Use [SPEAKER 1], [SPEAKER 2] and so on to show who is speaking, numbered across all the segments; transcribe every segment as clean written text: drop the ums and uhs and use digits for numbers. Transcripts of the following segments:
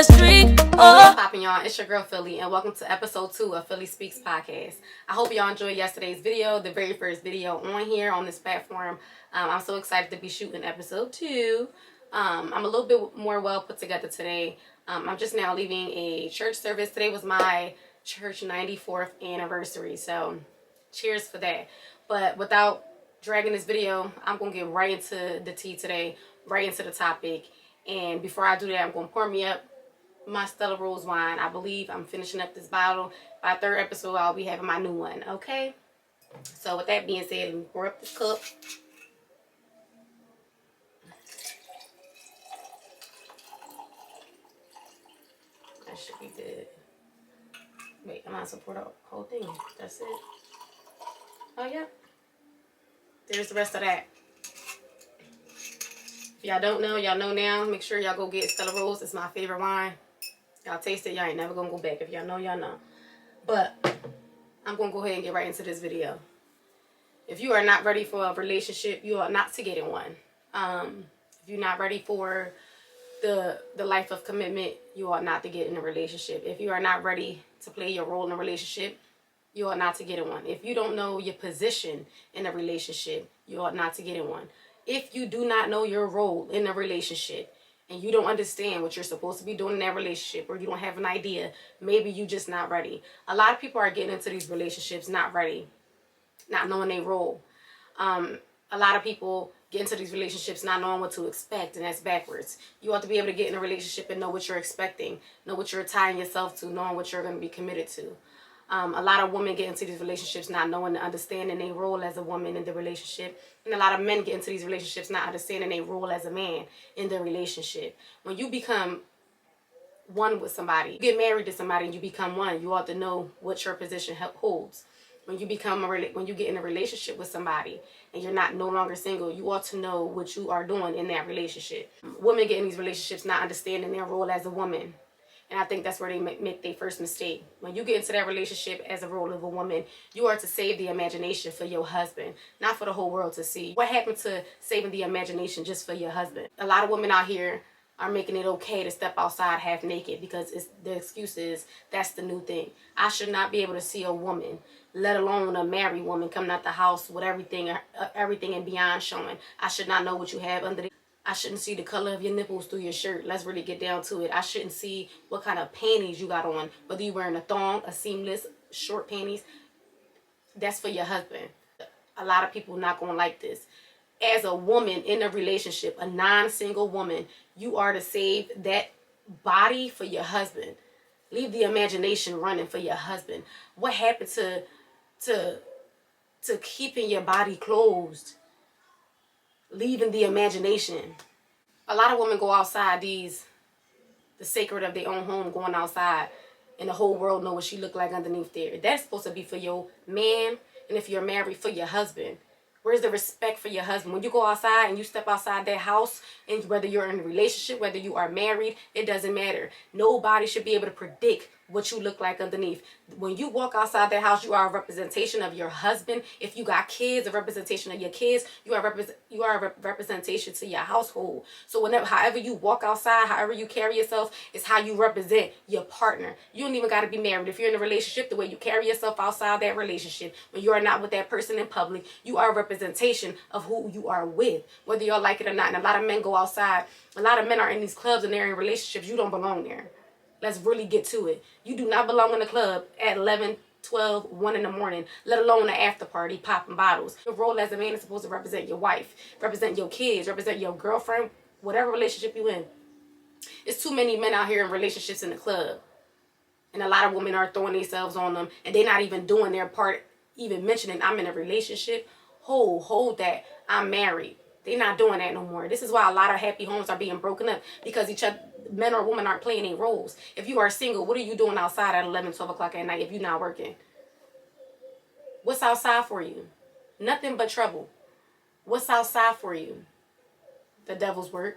[SPEAKER 1] let's drink.
[SPEAKER 2] What's poppin', y'all? It's your girl Philly, and welcome to episode 2 of Philly Speaks podcast. I hope y'all enjoyed yesterday's video, the very first video on here on this platform. I'm so excited to be shooting episode 2. I'm a little bit more well put together today. I'm just now leaving a church service. Today was my church 94th anniversary, so cheers for that. But without dragging this video, I'm going to get right into the tea today, right into the topic. And before I do that, I'm going to pour me up my Stella Rose wine. I believe I'm finishing up this bottle. By third episode, I'll be having my new one, okay? So with that being said, let me pour up this cup. That should be good. Wait, am I supposed to pour the whole thing? That's it. Oh, yeah. There's the rest of that. If y'all don't know, y'all know now. Make sure y'all go get Stella Rose. It's my favorite wine. Y'all taste it, y'all ain't never gonna go back. If y'all know, y'all know. But I'm gonna go ahead and get right into this video. If you are not ready for a relationship, you are not to get in one. If you're not ready for the life of commitment, you are not to get in a relationship. If you are not ready to play your role in a relationship, you are not to get in one. If you don't know your position in a relationship, you are not to get in one. If you do not know your role in a relationship, and you don't understand what you're supposed to be doing in that relationship, or you don't have an idea, maybe you just not ready. A lot of people are getting into these relationships not ready, not knowing their role. A lot of people get into these relationships not knowing what to expect, and that's backwards. You ought to be able to get in a relationship and know what you're expecting, know what you're tying yourself to, knowing what you're going to be committed to. A lot of women get into these relationships not knowing and understanding their role as a woman in the relationship. And a lot of men get into these relationships not understanding their role as a man in the relationship. When you become one with somebody, you get married to somebody and you become one, you ought to know what your position holds. When you get in a relationship with somebody and you're no longer single, you ought to know what you are doing in that relationship. Women get in these relationships not understanding their role as a woman. And I think that's where they make their first mistake. When you get into that relationship as a role of a woman, you are to save the imagination for your husband, not for the whole world to see. What happened to saving the imagination just for your husband? A lot of women out here are making it okay to step outside half naked because the excuse is that's the new thing. I should not be able to see a woman, let alone a married woman, coming out the house with everything and beyond showing. I should not know what you have under the... I shouldn't see the color of your nipples through your shirt. Let's really get down to it. I shouldn't see what kind of panties you got on. Whether you're wearing a thong, a seamless, short panties. That's for your husband. A lot of people not going to like this. As a woman in a relationship, a non-single woman, you are to save that body for your husband. Leave the imagination running for your husband. What happened to keeping your body closed? Leaving the imagination. A lot of women go outside the sacred of their own home, going outside, and the whole world know what she look like underneath there. That's supposed to be for your man, and if you're married, for your husband. Where's the respect for your husband? When you go outside and you step outside that house, and whether you're in a relationship, whether you are married, it doesn't matter. Nobody should be able to predict what you look like underneath. When you walk outside that house, you are a representation of your husband. If you got kids, a representation of your kids. You are a representation to your household. So however you walk outside, however you carry yourself, is how you represent your partner. You don't even got to be married. If you're in a relationship, the way you carry yourself outside that relationship, when you are not with that person in public, you are a representation of who you are with, whether y'all like it or not. And a lot of men go outside. A lot of men are in these clubs and they're in relationships. You don't belong there. Let's really get to it. You do not belong in a club at 11, 12, 1 in the morning, let alone an after party popping bottles. Your role as a man is supposed to represent your wife, represent your kids, represent your girlfriend, whatever relationship you in. It's too many men out here in relationships in the club. And a lot of women are throwing themselves on them and they're not even doing their part, even mentioning I'm in a relationship. Hold that. I'm married. They're not doing that no more. This is why a lot of happy homes are being broken up, because men or women aren't playing their roles. If you are single, what are you doing outside at 11, 12 o'clock at night if you're not working? What's outside for you? Nothing but trouble. What's outside for you? The devil's work.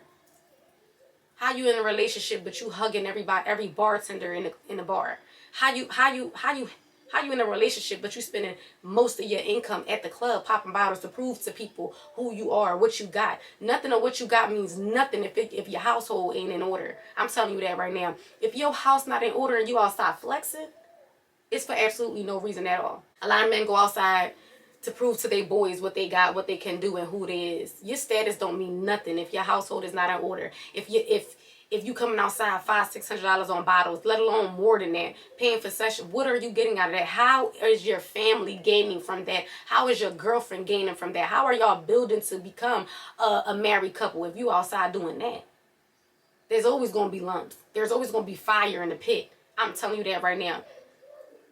[SPEAKER 2] How you in a relationship but you hugging every bartender in the bar? How How you in a relationship, but you spending most of your income at the club popping bottles to prove to people who you are, what you got. Nothing of what you got means nothing if your household ain't in order. I'm telling you that right now. If your house not in order and you outside flexing, it's for absolutely no reason at all. A lot of men go outside to prove to their boys what they got, what they can do, and who they is. Your status don't mean nothing if your household is not in order. If you coming outside $500-$600 on bottles, let alone more than that, paying for session, what are you getting out of that? How is your family gaining from that? How is your girlfriend gaining from that? How are y'all building to become a married couple if you outside doing that? There's always going to be lumps. There's always going to be fire in the pit. I'm telling you that right now.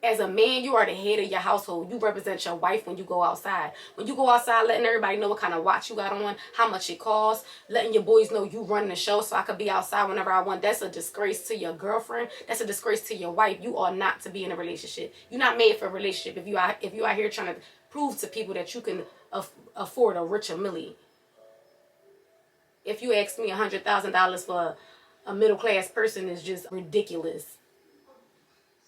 [SPEAKER 2] As a man, you are the head of your household. You represent your wife when you go outside. When you go outside, letting everybody know what kind of watch you got on, how much it costs, letting your boys know you running the show so I could be outside whenever I want. That's a disgrace to your girlfriend. That's a disgrace to your wife. You are not to be in a relationship. You're not made for a relationship if you are here trying to prove to people that you can afford a richer millie. If you ask me $100,000 for a middle-class person is just ridiculous.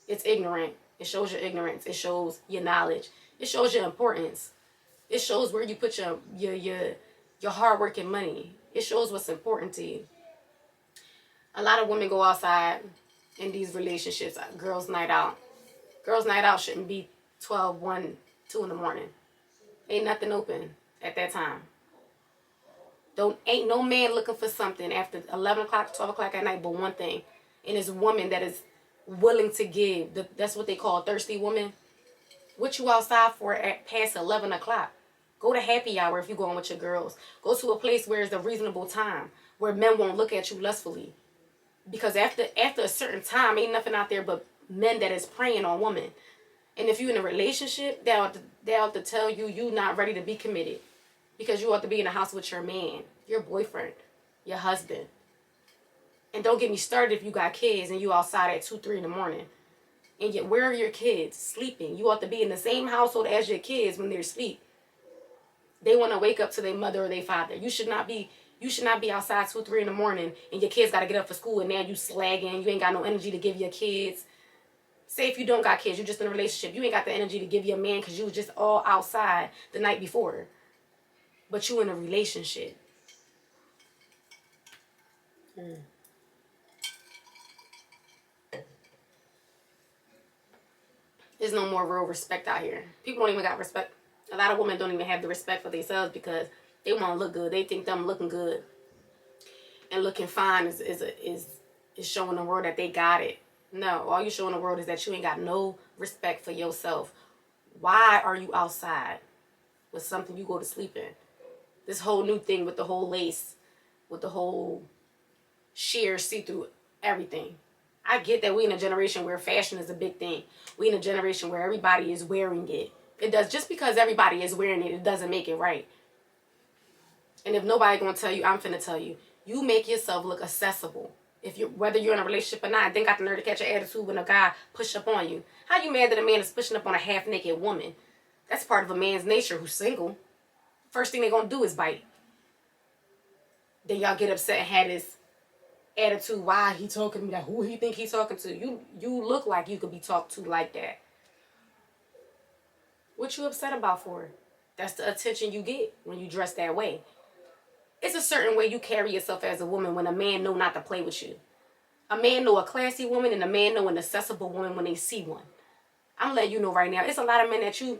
[SPEAKER 2] It's ignorant. It shows your ignorance. It shows your knowledge. It shows your importance. It shows where you put your hard work and money. It shows what's important to you. A lot of women go outside in these relationships. Girls' night out. Girls' night out shouldn't be 12, 1, 2 in the morning. Ain't nothing open at that time. Ain't no man looking for something after 11 o'clock, 12 o'clock at night but one thing. And it's a woman that is willing to give. That's what they call a thirsty woman. What you outside for at past 11 o'clock? Go to happy hour if you're going with your girls. Go to a place where it's a reasonable time, where men won't look at you lustfully. Because after a certain time, ain't nothing out there but men that is preying on women. And if you're in a relationship, they ought to tell you you're not ready to be committed. Because you ought to be in the house with your man, your boyfriend, your husband. And don't get me started if you got kids and you outside at 2, 3 in the morning. And yet, where are your kids? Sleeping. You ought to be in the same household as your kids when they're asleep. They want to wake up to their mother or their father. You should not be outside 2, 3 in the morning and your kids got to get up for school and now you slagging. You ain't got no energy to give your kids. Say if you don't got kids, you're just in a relationship. You ain't got the energy to give your man because you was just all outside the night before. But you in a relationship. There's no more real respect out here. People don't even got respect. A lot of women don't even have the respect for themselves because they want to look good. They think them looking good and looking fine is showing the world that they got it. No, all you showing the world is that you ain't got no respect for yourself. Why are you outside with something you go to sleep in? This whole new thing with the whole lace, with the whole sheer see-through everything. I get that we in a generation where fashion is a big thing. We in a generation where everybody is wearing it. Just because everybody is wearing it, it doesn't make it right. And if nobody gonna tell you, I'm finna tell you. You make yourself look accessible. Whether you're in a relationship or not, then got the nerve to catch an attitude when a guy push up on you. How you mad that a man is pushing up on a half-naked woman? That's part of a man's nature who's single. First thing they gonna do is bite. Then y'all get upset and have this attitude. Why he talking to me? Like, who he think he talking to? You look like you could be talked to like that. What you upset about for? That's the attention you get when you dress that way. It's a certain way you carry yourself as a woman when a man know not to play with you. A man know a classy woman and a man know an accessible woman when they see one. I'm letting you know right now. It's a lot of men that you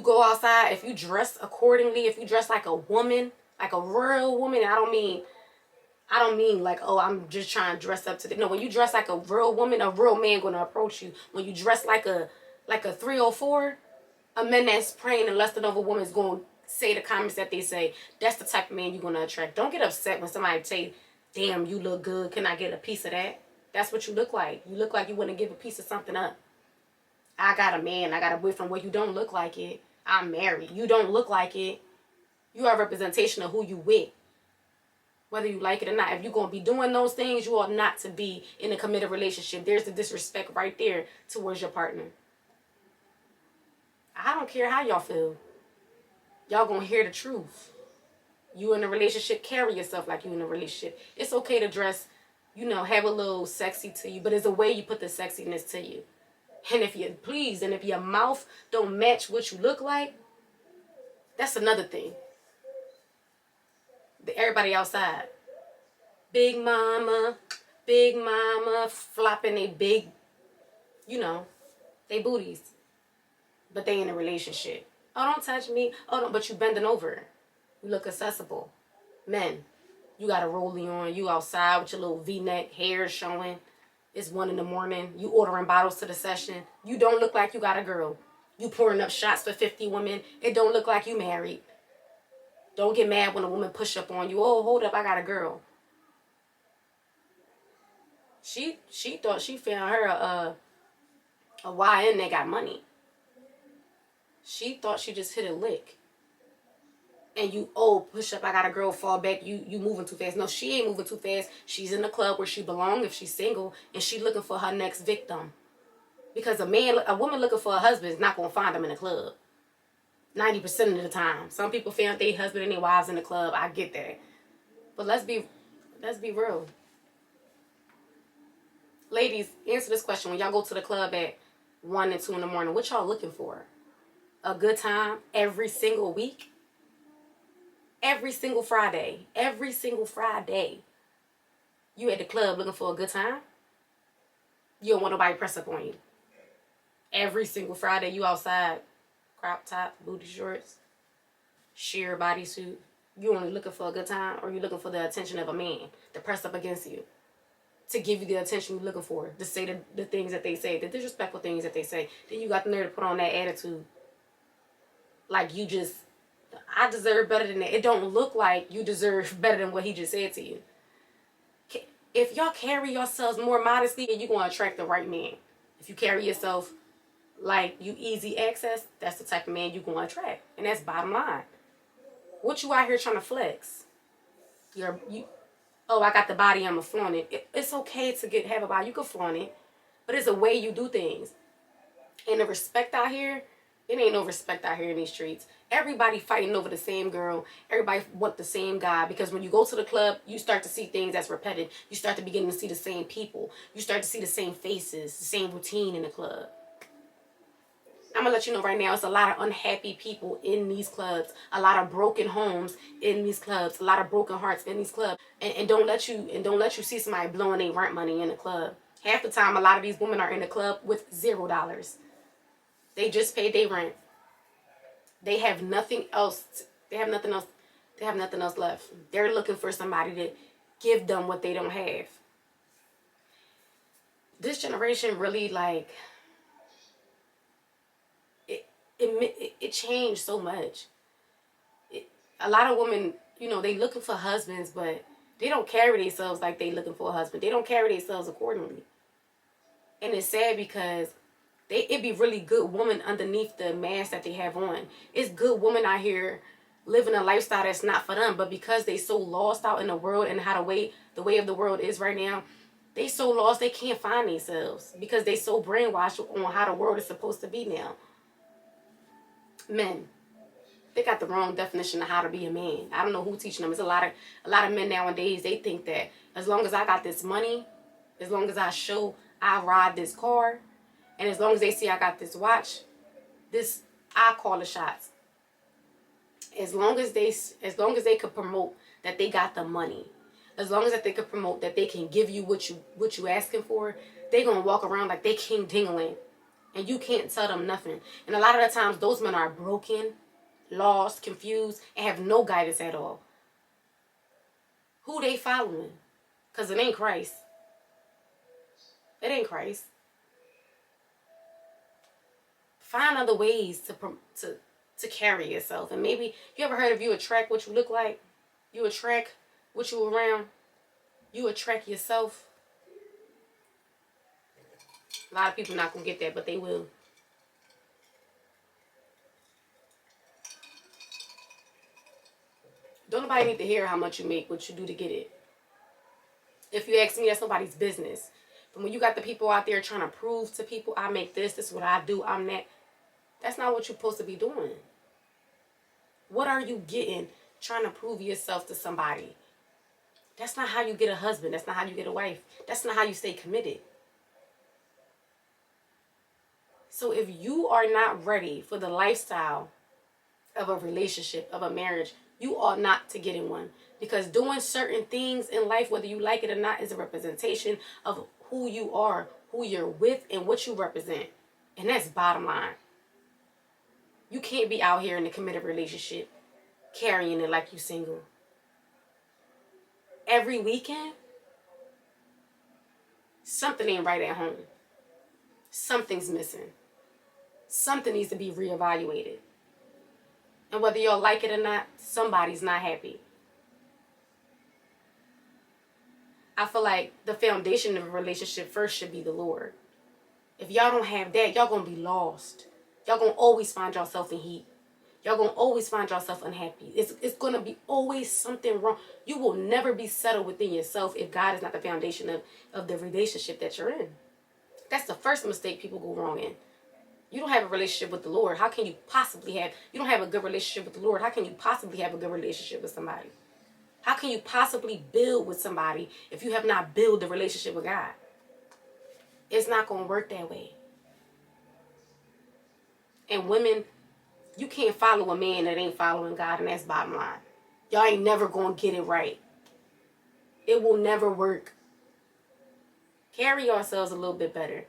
[SPEAKER 2] go outside, if you dress accordingly, if you dress like a woman, like a real woman, I don't mean like, oh, I'm just trying to dress up to the... No, when you dress like a real woman, a real man going to approach you. When you dress like a 304, a man that's praying and lusting over a woman is going to say the comments that they say. That's the type of man you're going to attract. Don't get upset when somebody say, damn, you look good. Can I get a piece of that? That's what you look like. You look like you want to give a piece of something up. I got a man. I got a boyfriend. Well, you don't look like it. I'm married. You don't look like it. You are a representation of who you with. Whether you like it or not. If you're going to be doing those things, you ought not to be in a committed relationship. There's the disrespect right there towards your partner. I don't care how y'all feel. Y'all going to hear the truth. You in a relationship, carry yourself like you in a relationship. It's okay to dress, have a little sexy to you, but it's a way you put the sexiness to you. And if your mouth don't match what you look like, that's another thing. Everybody outside, big mama, flopping they big, they booties, but they in a relationship. Oh, don't touch me. Oh, don't. But you bending over. You look accessible. Men, you got a rollie on. You outside with your little V-neck, hair showing. It's 1 a.m. You ordering bottles to the session. You don't look like you got a girl. You pouring up shots for 50 women. It don't look like you married. Don't get mad when a woman push up on you. Oh, hold up, I got a girl. She thought she found her a YN that got money. She thought she just hit a lick. And you, push up, I got a girl, fall back, you moving too fast. No, she ain't moving too fast. She's in the club where she belongs if she's single, and she looking for her next victim. Because a woman looking for a husband is not going to find him in the club. 90% of the time. Some people found their husband and their wives in the club. I get that. But let's be real. Ladies, answer this question. When y'all go to the club at 1 and 2 in the morning, what y'all looking for? A good time every single week? Every single Friday. Every single Friday. You at the club looking for a good time? You don't want nobody press up on you. Every single Friday you outside. Crop top, booty shorts, sheer bodysuit. You only looking for a good time, or you looking for the attention of a man to press up against you, to give you the attention you're looking for, to say the things that they say, the disrespectful things that they say. Then you got the nerve to put on that attitude. Like I deserve better than that. It don't look like you deserve better than what he just said to you. If y'all carry yourselves more modestly, you're going to attract the right man. If you carry yourself like you easy access, that's the type of man you're going to attract. And that's bottom line. What you out here trying to flex? I got the body, I'm going to flaunt it. It's okay to have a body. You can flaunt it. But it's a way you do things. And the respect out here, it ain't no respect out here in these streets. Everybody fighting over the same girl. Everybody want the same guy. Because when you go to the club, you start to see things that's repetitive. You start to begin to see the same people. You start to see the same faces, the same routine in the club. I'm going to let you know right now, it's a lot of unhappy people in these clubs. A lot of broken homes in these clubs. A lot of broken hearts in these clubs. And don't let you see somebody blowing their rent money in the club. Half the time, a lot of these women are in the club with $0. They just paid their rent. They have nothing else. They have nothing else left. They're looking for somebody to give them what they don't have. This generation really it changed so much. A lot of women, they looking for husbands, but they don't carry themselves like they looking for a husband. They don't carry themselves accordingly. And it's sad because it be really good women underneath the mask that they have on. It's good women out here living a lifestyle that's not for them, but because they so lost out in the world and how the way of the world is right now, they so lost they can't find themselves because they so brainwashed on how the world is supposed to be now. Men, they got the wrong definition of how to be a man. I don't know who teaching them. It's a lot of men nowadays. They think that as long as I got this money, as long as I ride this car, and as long as they see I got this watch, I call the shots. As long as they could promote that they got the money, as long as that they could promote that they can give you what you asking for, they gonna walk around like they king dingling. And you can't tell them nothing. And a lot of the times, those men are broken, lost, confused, and have no guidance at all. Who they following? Because it ain't Christ. It ain't Christ. Find other ways to carry yourself. And maybe, you ever heard of you attract what you look like? You attract what you around. You attract yourself. A lot of people not going to get that, but they will. Don't nobody need to hear how much you make, what you do to get it. If you ask me, that's nobody's business. But when you got the people out there trying to prove to people, I make this is what I do, I'm that. That's not what you're supposed to be doing. What are you getting trying to prove yourself to somebody? That's not how you get a husband. That's not how you get a wife. That's not how you stay committed. So if you are not ready for the lifestyle of a relationship, of a marriage, you ought not to get in one. Because doing certain things in life, whether you like it or not, is a representation of who you are, who you're with, and what you represent. And that's bottom line. You can't be out here in a committed relationship carrying it like you single. Every weekend, something ain't right at home. Something's missing. Something needs to be reevaluated. And whether y'all like it or not, somebody's not happy. I feel like the foundation of a relationship first should be the Lord. If y'all don't have that, y'all gonna be lost. Y'all gonna always find yourself in heat. Y'all gonna always find yourself unhappy. It's gonna be always something wrong. You will never be settled within yourself if God is not the foundation of the relationship that you're in. That's the first mistake people go wrong in. You don't have a relationship with the Lord. How can you possibly have, you don't have a good relationship with the Lord. How can you possibly have a good relationship with somebody? How can you possibly build with somebody if you have not built the relationship with God? It's not going to work that way. And women, you can't follow a man that ain't following God, and that's bottom line. Y'all ain't never going to get it right. It will never work. Carry yourselves a little bit better.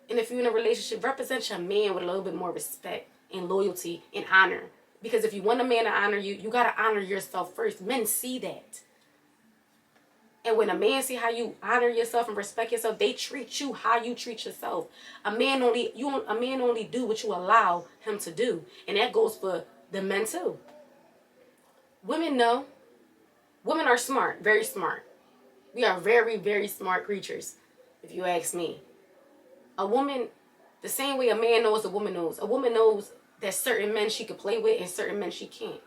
[SPEAKER 2] And if you're in a relationship, represent your man with a little bit more respect and loyalty and honor. Because if you want a man to honor you, you got to honor yourself first. Men see that. And when a man see how you honor yourself and respect yourself, they treat you how you treat yourself. A man only do what you allow him to do. And that goes for the men too. Women know. Women are smart, very smart. We are very, very smart creatures, if you ask me. A woman, the same way a man knows, a woman knows. A woman knows that certain men she can play with and certain men she can't.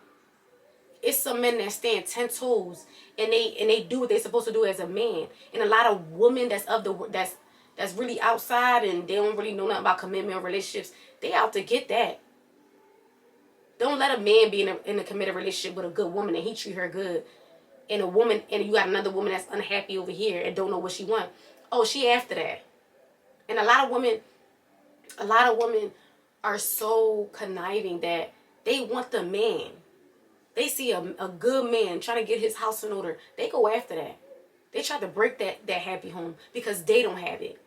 [SPEAKER 2] It's some men that stand 10 toes and they do what they're supposed to do as a man. And a lot of women that's really outside and they don't really know nothing about commitment or relationships, they out to get that. Don't let a man be in a committed relationship with a good woman and he treat her good. And you got another woman that's unhappy over here and don't know what she want. Oh, she after that. And a lot of women are so conniving that they want the man. They see a good man trying to get his house in order. They go after that. They try to break that happy home because they don't have it.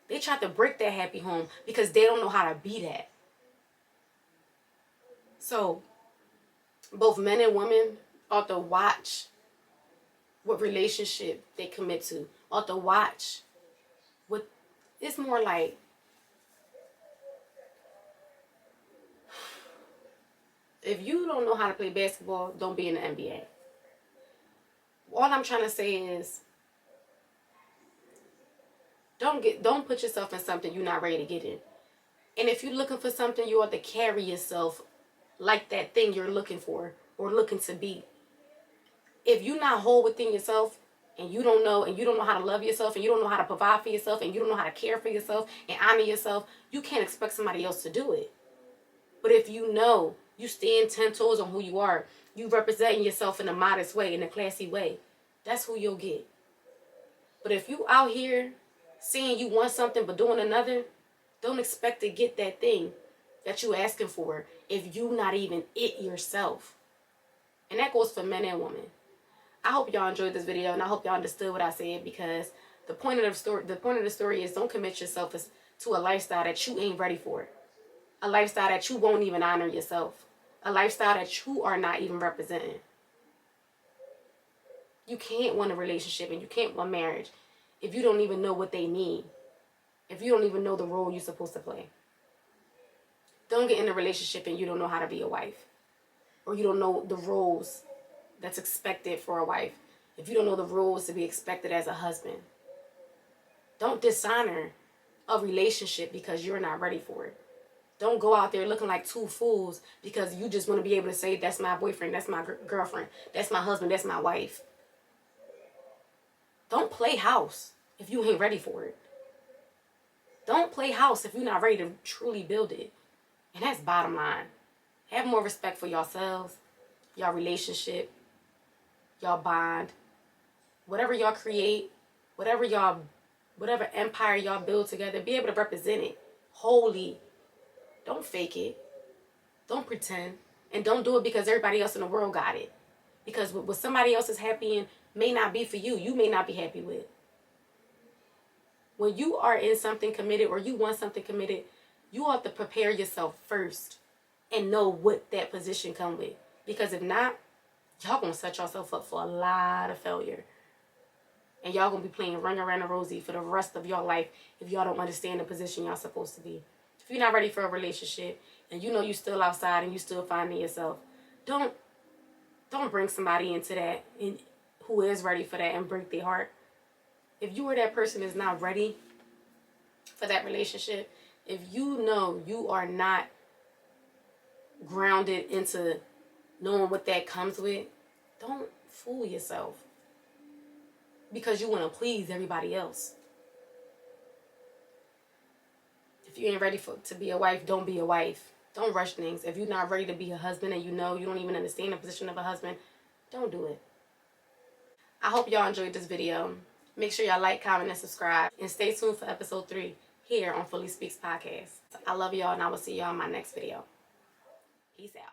[SPEAKER 2] They try to break that happy home because they don't know how to be that. So, both men and women ought to watch what relationship they commit to. Ought to watch what it's more like. If you don't know how to play basketball, don't be in the NBA. All I'm trying to say is don't put yourself in something you're not ready to get in. And if you're looking for something, you ought to carry yourself like that thing you're looking for or looking to be. If you're not whole within yourself and you don't know how to love yourself and you don't know how to provide for yourself and you don't know how to care for yourself and honor yourself, you can't expect somebody else to do it. But if you know, you stand 10 toes on who you are, you representing yourself in a modest way, in a classy way, that's who you'll get. But if you out here saying you want something but doing another, don't expect to get that thing that you asking for if you not even it yourself. And that goes for men and women. I hope y'all enjoyed this video and I hope y'all understood what I said, because the point of the story is don't commit yourself to a lifestyle that you ain't ready for. A lifestyle that you won't even honor yourself. A lifestyle that you are not even representing. You can't want a relationship and you can't want marriage if you don't even know what they mean. If you don't even know the role you're supposed to play. Don't get in a relationship and you don't know how to be a wife. Or you don't know the roles that's expected for a wife. If you don't know the rules to be expected as a husband. Don't dishonor a relationship because you're not ready for it. Don't go out there looking like two fools because you just want to be able to say, that's my boyfriend, that's my girlfriend, that's my husband, that's my wife. Don't play house if you ain't ready for it. Don't play house if you're not ready to truly build it. And that's bottom line. Have more respect for yourselves, your relationship, your bond, whatever y'all create, whatever empire y'all build together, be able to represent it wholly. Don't fake it. Don't pretend. And don't do it because everybody else in the world got it. Because what somebody else is happy in may not be for you. You may not be happy with. When you are in something committed or you want something committed, you have to prepare yourself first and know what that position come with. Because if not, y'all gonna set yourself up for a lot of failure. And y'all gonna be playing Run Around the Rosie for the rest of your life if y'all don't understand the position y'all supposed to be. If you're not ready for a relationship and you know you still outside and you still finding yourself, don't bring somebody into that and who is ready for that and break their heart. If you or that person is not ready for that relationship, if you know you are not grounded into knowing what that comes with, don't fool yourself because you want to please everybody else. If you ain't ready to be a wife, don't be a wife. Don't rush things. If you're not ready to be a husband and you know you don't even understand the position of a husband, don't do it. I hope y'all enjoyed this video. Make sure y'all like, comment, and subscribe. And stay tuned for episode 3 here on Fully Speaks Podcast. I love y'all and I will see y'all in my next video. Peace out.